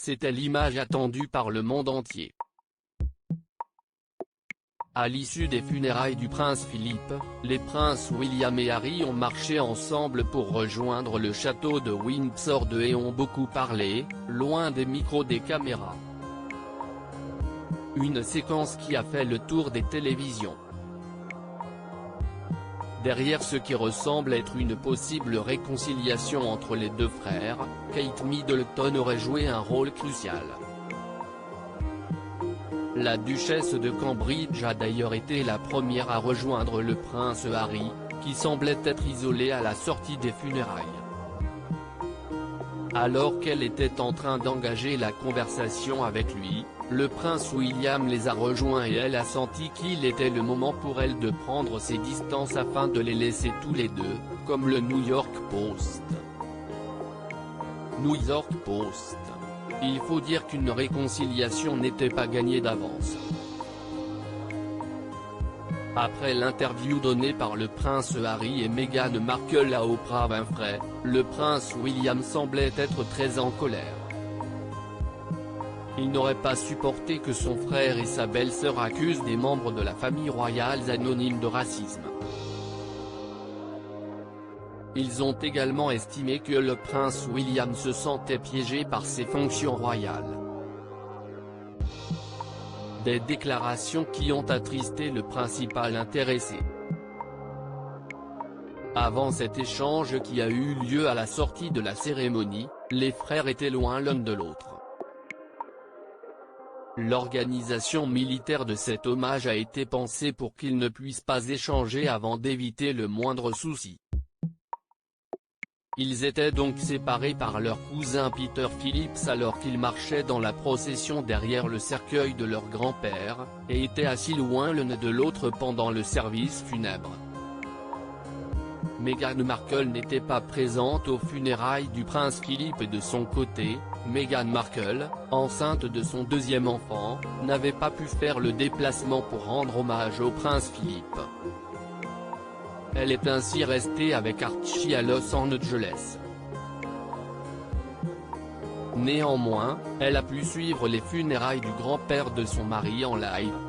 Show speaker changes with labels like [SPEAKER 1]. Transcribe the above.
[SPEAKER 1] C'était l'image attendue par le monde entier. À l'issue des funérailles du prince Philippe, les princes William et Harry ont marché ensemble pour rejoindre le château de Windsor et ont beaucoup parlé, loin des micros des caméras. Une séquence qui a fait le tour des télévisions. Derrière ce qui ressemble être une possible réconciliation entre les deux frères, Kate Middleton aurait joué un rôle crucial. La duchesse de Cambridge a d'ailleurs été la première à rejoindre le prince Harry, qui semblait être isolé à la sortie des funérailles. Alors qu'elle était en train d'engager la conversation avec lui, le prince William les a rejoints et elle a senti qu'il était le moment pour elle de prendre ses distances afin de les laisser tous les deux, comme le New York Post. New York Post. Il faut dire qu'une réconciliation n'était pas gagnée d'avance. Après l'interview donnée par le prince Harry et Meghan Markle à Oprah Winfrey, le prince William semblait être très en colère. Il n'aurait pas supporté que son frère et sa belle-sœur accusent des membres de la famille royale anonyme de racisme. Ils ont également estimé que le prince William se sentait piégé par ses fonctions royales. Des déclarations qui ont attristé le principal intéressé. Avant cet échange qui a eu lieu à la sortie de la cérémonie, les frères étaient loin l'un de l'autre. L'organisation militaire de cet hommage a été pensée pour qu'ils ne puissent pas échanger avant d'éviter le moindre souci. Ils étaient donc séparés par leur cousin Peter Phillips alors qu'ils marchaient dans la procession derrière le cercueil de leur grand-père, et étaient assis loin l'un de l'autre pendant le service funèbre. Meghan Markle n'était pas présente aux funérailles du prince Philippe et de son côté, Meghan Markle, enceinte de son deuxième enfant, n'avait pas pu faire le déplacement pour rendre hommage au prince Philippe. Elle est ainsi restée avec Archie à Los Angeles. Néanmoins, elle a pu suivre les funérailles du grand-père de son mari en live.